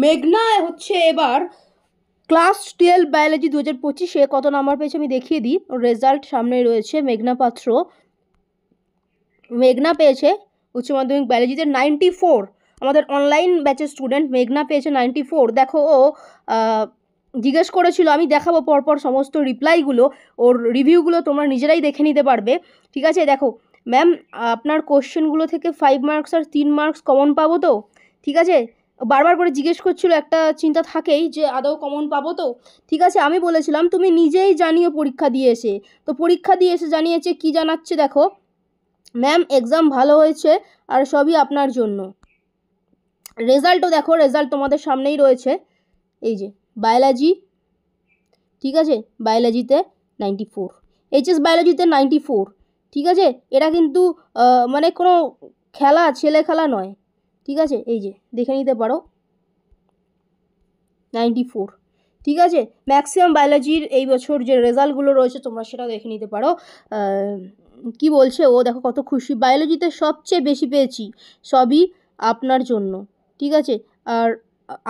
মেঘনা হচ্ছে এবার ক্লাস 12 বায়োলজি 2025-এ কত নাম্বার পেয়েছে আমি দেখিয়ে দিই। ওর রেজাল্ট সামনে রয়েছে। মেঘনা পেয়েছে উচ্চ মাধ্যমিক বায়োলজিতে 94। আমাদের অনলাইন ব্যাচের স্টুডেন্ট মেঘনা পেয়েছে 94। দেখো ও জিজ্ঞেস করেছিল, আমি দেখাবো পরপর সমস্ত রিপ্লাইগুলো, ওর রিভিউগুলো তোমরা নিজেরাই দেখে নিতে পারবে। ঠিক আছে, দেখো ম্যাম আপনার কোশ্চেনগুলো থেকে 5 মার্কস আর 3 মার্কস কমন পাবো তো? ঠিক আছে, বারবার করে জিজ্ঞেস করছিল, একটা চিন্তা থাকেই যে আদৌ কমন পাবো তো। ঠিক আছে, আমি বলেছিলাম তুমি নিজেই জানিও পরীক্ষা দিয়ে এসে। তো পরীক্ষা দিয়ে এসে জানিয়েছে, কি জানাচ্ছে দেখো, ম্যাম এক্সাম ভালো হয়েছে আর সবই আপনার জন্য। রেজাল্টও দেখো, রেজাল্ট তোমাদের সামনেই রয়েছে। এই যে বায়োলজি, ঠিক আছে, বায়োলজিতে 94, এইচএস বায়োলজিতে 94। ঠিক আছে, এটা কিন্তু মানে কোনো ছেলে খেলা নয়। ঠিক আছে, এই যে দেখে নিতে পারো 94। ঠিক আছে, ম্যাক্সিমাম বায়োলজির এই বছর যে রেজাল্টগুলো রয়েছে তোমরা সেটা দেখে নিতে পারো। কি বলছে ও, দেখো কত খুশি, বায়োলজিতে সবচেয়ে বেশি পেয়েছি, সবই আপনার জন্য। ঠিক আছে, আর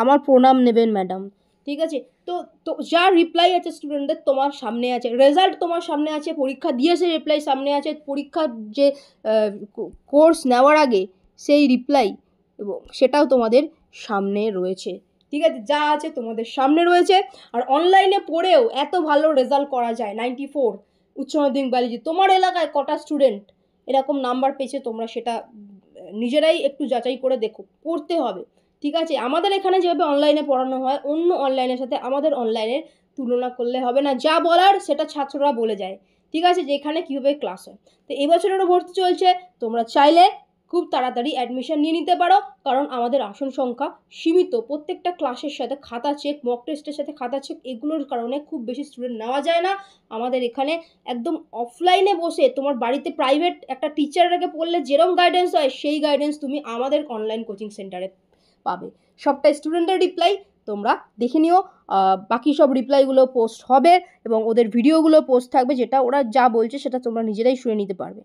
আমার প্রণাম নেবেন ম্যাডাম। ঠিক আছে, তো তো যা রিপ্লাই আছে স্টুডেন্টদের তোমার সামনে আছে, রেজাল্ট তোমার সামনে আছে, পরীক্ষা দিয়েছে রিপ্লাই সামনে আছে, পরীক্ষার যে কোর্স নেওয়ার আগে সেই রিপ্লাই এবং সেটাও তোমাদের সামনে রয়েছে। ঠিক আছে, যা আছে তোমাদের সামনে রয়েছে। আর অনলাইনে পড়েও এত ভালো রেজাল্ট করা যায়, 94 উচ্চ মাধ্যমিক বায়োলজি। তোমার এলাকায় কটা স্টুডেন্ট এরকম নাম্বার পেয়েছে তোমরা সেটা নিজেরাই একটু যাচাই করে দেখো, পড়তে হবে। ঠিক আছে, আমাদের এখানে যেভাবে অনলাইনে পড়ানো হয়, অন্য অনলাইনের সাথে আমাদের অনলাইনের তুলনা করলে হবে না। যা বলার সেটা ছাত্ররা বলে যায়। ঠিক আছে, যে এখানে কীভাবে ক্লাস হয়। তো এই বছরেরও ভর্তি চলছে, তোমরা চাইলে খুব তাড়াতাড়ি অ্যাডমিশন নিয়ে নিতে পারো, কারণ আমাদের আসন সংখ্যা সীমিত। প্রত্যেকটা ক্লাসের সাথে খাতা চেক, মক টেস্টের সাথে খাতা চেক, এগুলোর কারণে খুব বেশি স্টুডেন্ট নেওয়া যায় না। আমাদের এখানে একদম অফলাইনে বসে তোমার বাড়িতে প্রাইভেট একটা টিচারকে পড়লে যেরকম গাইডেন্স হয়, সেই গাইডেন্স তুমি আমাদের অনলাইন কোচিং সেন্টারে পাবে। সবটা স্টুডেন্টের রিপ্লাই তোমরা দেখে নিও। বাকি সব রিপ্লাইগুলো পোস্ট হবে এবং ওদের ভিডিওগুলো পোস্ট থাকবে, যেটা ওরা যা বলছে সেটা তোমরা নিজেরাই শুনে নিতে পারবে।